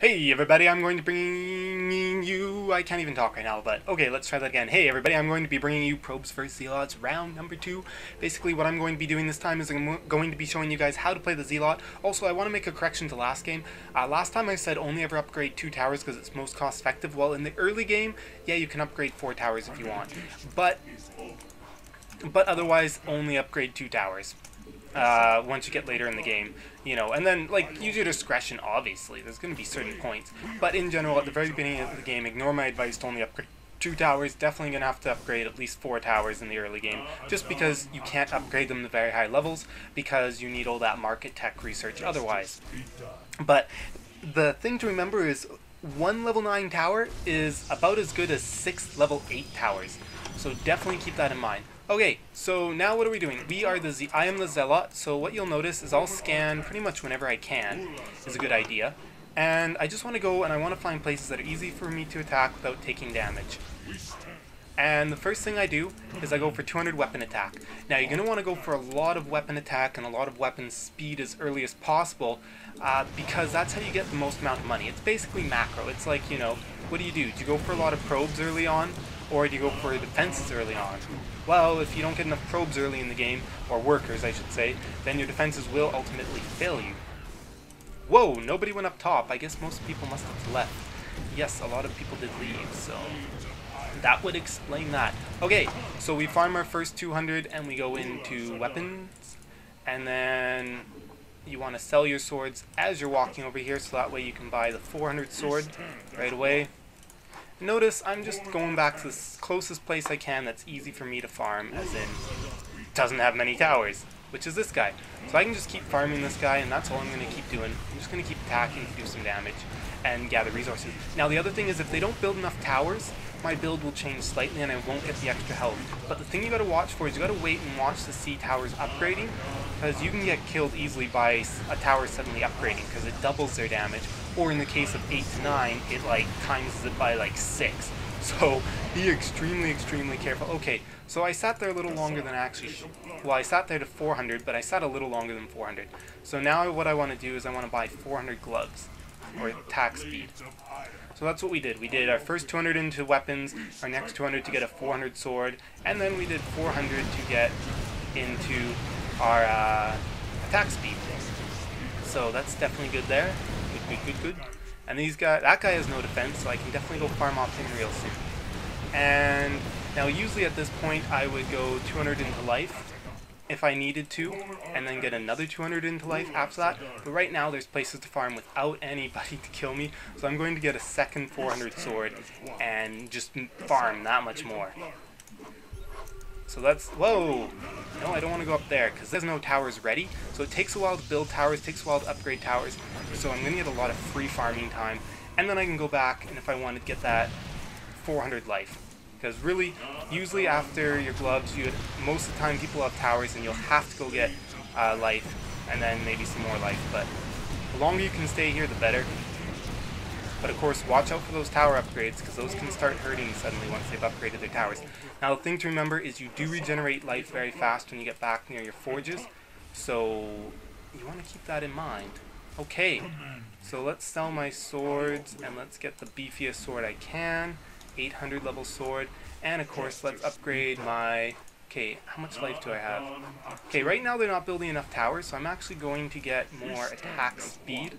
Hey everybody, I'm going to bring you... I can't even talk right now, but okay, let's try that again. Hey everybody, I'm going to be bringing you Probes vs. Zealots round number 2. Basically what I'm going to be doing this time is I'm going to be showing you guys how to play the Zealot. Also, I want to make a correction to last game. Last time I said only ever upgrade 2 towers because it's most cost effective. Well, in the early game, yeah, you can upgrade 4 towers if you want. But otherwise, only upgrade 2 towers. Once you get later in the game, and then, like, use your discretion, obviously. There's going to be certain points. But in general, at the very beginning of the game, ignore my advice to only upgrade 2 towers. Definitely going to have to upgrade at least 4 towers in the early game, just because you can't upgrade them to very high levels, because you need all that market tech research otherwise. But the thing to remember is, 1 level 9 tower is about as good as 6 level 8 towers. So definitely keep that in mind. Okay, so now what are we doing? I am the Zealot, so what you'll notice is I'll scan pretty much whenever I can, is a good idea. And I just want to go and I want to find places that are easy for me to attack without taking damage. And the first thing I do is I go for 200 weapon attack. Now you're going to want to go for a lot of weapon attack and a lot of weapon speed as early as possible, because that's how you get the most amount of money. It's basically macro. It's like, what do? Do you go for a lot of probes early on? Or do you go for defenses early on? Well, if you don't get enough probes early in the game, or workers I should say, then your defenses will ultimately fail you. Whoa, nobody went up top. I guess most people must have left. Yes, a lot of people did leave, so that would explain that. Okay, so we farm our first 200 and we go into weapons, and then you want to sell your swords as you're walking over here, so that way you can buy the 400 sword right away. Notice I'm just going back to the closest place I can that's easy for me to farm, as in doesn't have many towers, which is this guy. So I can just keep farming this guy, and that's all I'm going to keep doing. I'm just going to keep attacking to do some damage and gather resources. Now the other thing is, if they don't build enough towers, my build will change slightly and I won't get the extra health. But the thing you got to watch for is you got to wait and watch the sea towers upgrading, because you can get killed easily by a tower suddenly upgrading, because it doubles their damage. Or in the case of 8 to 9, it like times it by like 6. So be extremely, extremely careful. Okay, so I sat there a little longer than I actually well, I sat there to 400, but I sat a little longer than 400. So now what I want to do is I want to buy 400 gloves, or attack speed. So that's what we did. We did our first 200 into weapons, our next 200 to get a 400 sword, and then we did 400 to get into our attack speed. So that's definitely good there. Good. And that guy has no defense, so I can definitely go farm off him real soon. And now usually at this point I would go 200 into life if I needed to, and then get another 200 into life after that. But right now there's places to farm without anybody to kill me, so I'm going to get a second 400 sword and just farm that much more. So that's... Whoa! No, I don't want to go up there, because there's no towers ready. So it takes a while to build towers, takes a while to upgrade towers. So I'm going to get a lot of free farming time. And then I can go back, and if I want to get that 400 life. Because really, usually after your gloves, most of the time people have towers, and you'll have to go get life, and then maybe some more life. But the longer you can stay here, the better. But of course, watch out for those tower upgrades, because those can start hurting suddenly once they've upgraded their towers. Now the thing to remember is you do regenerate life very fast when you get back near your forges, so you want to keep that in mind. Okay, so let's sell my swords, and let's get the beefiest sword I can, 800 level sword, and of course let's upgrade my... Okay, how much life do I have? Okay, right now they're not building enough towers, so I'm actually going to get more attack speed.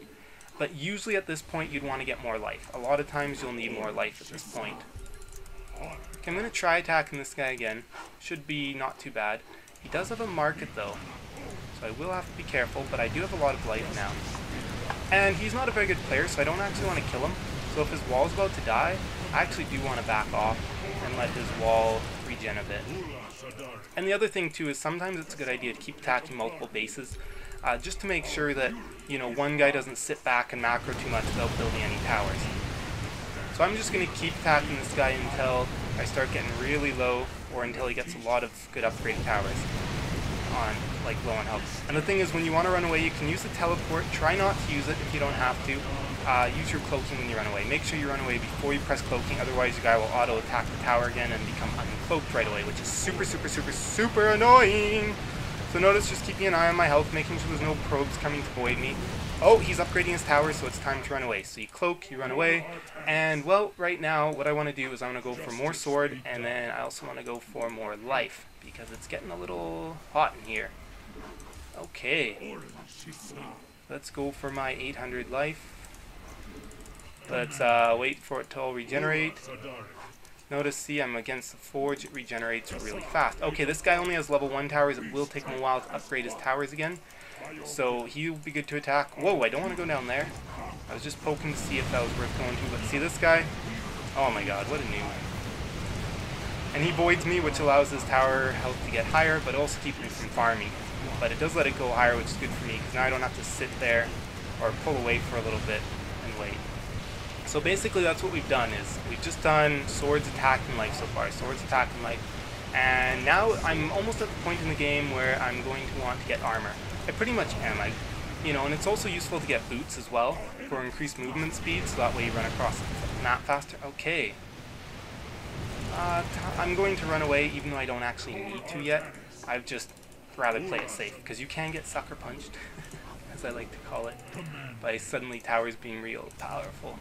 But usually at this point you'd want to get more life. A lot of times you'll need more life at this point. Okay, I'm going to try attacking this guy again. Should be not too bad. He does have a market though, so I will have to be careful, but I do have a lot of life now. And he's not a very good player, so I don't actually want to kill him. So if his wall's about to die, I actually do want to back off and let his wall regen a bit. And the other thing too is sometimes it's a good idea to keep attacking multiple bases, just to make sure that, one guy doesn't sit back and macro too much without building any towers. So I'm just going to keep attacking this guy until I start getting really low, or until he gets a lot of good upgraded towers on, like, low on health. And the thing is, when you want to run away, you can use the teleport. Try not to use it if you don't have to. Use your cloaking when you run away. Make sure you run away before you press cloaking, otherwise your guy will auto-attack the tower again and become uncloaked right away, which is super, super, super, super annoying! So notice just keeping an eye on my health, making sure there's no probes coming to void me. Oh, he's upgrading his tower, so it's time to run away. So you cloak, you run away, and well, right now what I want to do is I want to go for more sword, and then I also want to go for more life, because it's getting a little hot in here. Okay, let's go for my 800 life. Let's wait for it to all regenerate. Notice, see, I'm against the forge, it regenerates really fast. Okay, this guy only has level 1 towers, it will take him a while to upgrade his towers again. So he'll be good to attack. Whoa, I don't want to go down there. I was just poking to see if that was worth going to, but see this guy? Oh my god, what a noob. And he voids me, which allows his tower health to get higher, but also keeps me from farming. But it does let it go higher, which is good for me, because now I don't have to sit there or pull away for a little bit and wait. So basically that's what we've done, is we've just done swords, attack, and life so far. Swords, attack, and life. And now I'm almost at the point in the game where I'm going to want to get armor. I pretty much am. And it's also useful to get boots as well for increased movement speed, so that way you run across the map faster. Okay. I'm going to run away, even though I don't actually need to yet. I'd just rather play it safe, because you can get sucker punched, as I like to call it, by suddenly towers being real powerful.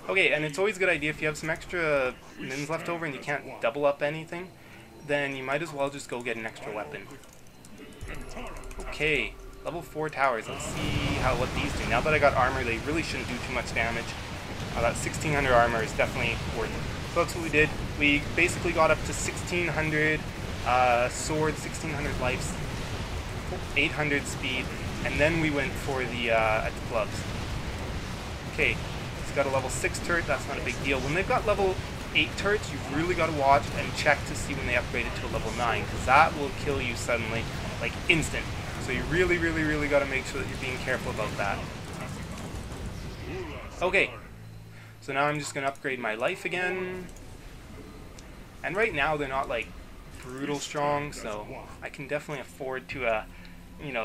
Okay, and it's always a good idea if you have some extra mins left over and you can't double up anything, then you might as well just go get an extra weapon. Okay, level 4 towers. Let's see what these do. Now that I got armor, they really shouldn't do too much damage. That 1600 armor is definitely worth it. So that's what we did. We basically got up to 1600 swords, 1600 lives, 800 speed, and then we went for the gloves. Okay. It's got a level 6 turret, that's not a big deal. When they've got level 8 turrets, you've really got to watch and check to see when they upgrade it to a level 9, because that will kill you suddenly, like instant. So you really got to make sure that you're being careful about that. Okay, so now I'm just going to upgrade my life again. And right now they're not like brutal strong, so I can definitely afford to,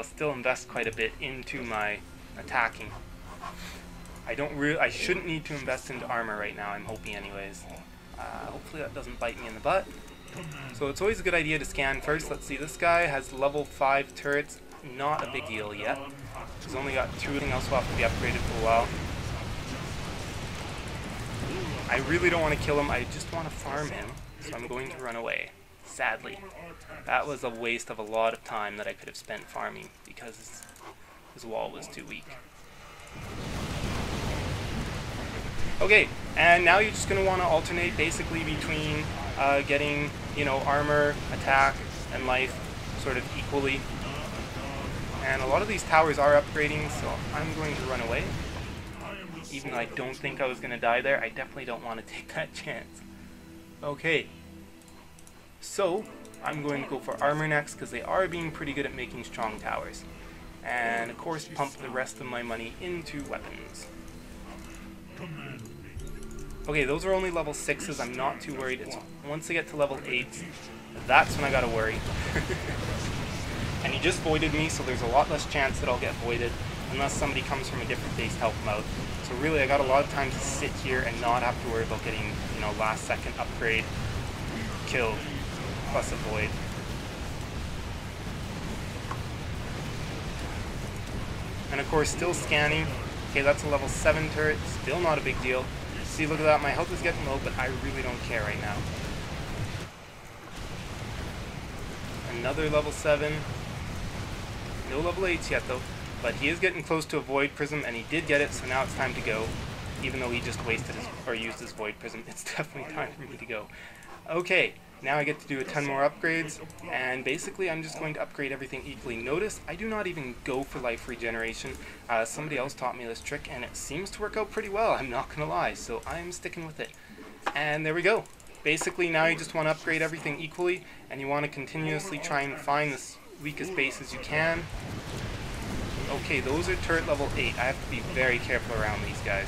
still invest quite a bit into my attacking. I shouldn't need to invest into armor right now, I'm hoping anyways. Hopefully that doesn't bite me in the butt. So it's always a good idea to scan first. Let's see, this guy has level 5 turrets. Not a big deal yet. He's only got 2, everything else will have to be upgraded for a while. I really don't want to kill him, I just want to farm him, so I'm going to run away. Sadly. That was a waste of a lot of time that I could have spent farming, because his wall was too weak. Okay, and now you're just going to want to alternate basically between getting, armor, attack, and life sort of equally. And a lot of these towers are upgrading, so I'm going to run away. Even though I don't think I was going to die there, I definitely don't want to take that chance. Okay, so I'm going to go for armor next, because they are being pretty good at making strong towers. And of course pump the rest of my money into weapons. Okay, those are only level 6s, I'm not too worried. It's once I get to level 8s, that's when I gotta worry. And he just voided me, so there's a lot less chance that I'll get voided, unless somebody comes from a different base to help him out. So really, I got a lot of time to sit here and not have to worry about getting, last second upgrade killed, plus a void. And of course, still scanning. Okay, that's a level 7 turret, still not a big deal. See, look at that, my health is getting low, but I really don't care right now. Another level 7. No level 8s yet though, but he is getting close to a void prism, and he did get it, so now it's time to go. Even though he just wasted used his void prism, it's definitely time for me to go. Okay, now I get to do a ton more upgrades, and basically I'm just going to upgrade everything equally. Notice, I do not even go for life regeneration. Somebody else taught me this trick, and it seems to work out pretty well, I'm not gonna lie, so I'm sticking with it. And there we go. Basically, now you just want to upgrade everything equally, and you want to continuously try and find the weakest bases you can. Okay, those are turret level 8. I have to be very careful around these guys.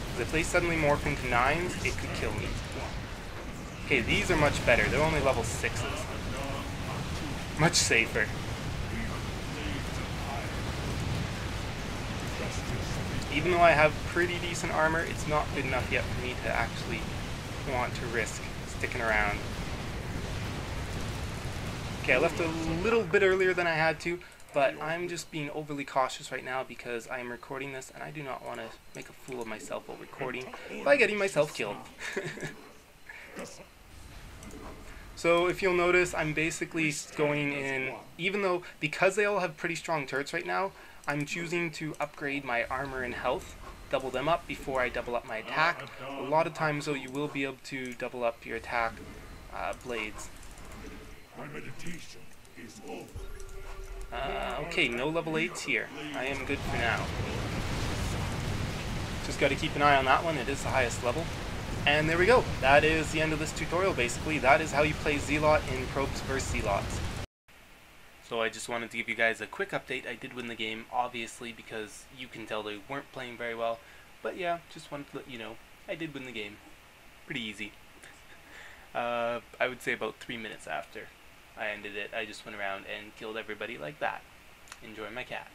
Because if they suddenly morph into 9s, it could kill me. Okay, these are much better. They're only level 6s. Much safer. Even though I have pretty decent armor, it's not good enough yet for me to actually want to risk sticking around. Okay, I left a little bit earlier than I had to, but I'm just being overly cautious right now because I am recording this and I do not want to make a fool of myself while recording by getting myself killed. So if you'll notice, I'm basically going in, even though, because they all have pretty strong turrets right now, I'm choosing to upgrade my armor and health, double them up before I double up my attack. A lot of times though, you will be able to double up your attack blades. My meditation is over. Okay, no level 8s here. I am good for now. Just got to keep an eye on that one, it is the highest level. And there we go. That is the end of this tutorial, basically. That is how you play Zeelot in Probes vs. Zeelots. So I just wanted to give you guys a quick update. I did win the game, obviously, because you can tell they weren't playing very well. But yeah, just wanted to let you know, I did win the game. Pretty easy. I would say about 3 minutes after I ended it, I just went around and killed everybody like that. Enjoy my cat.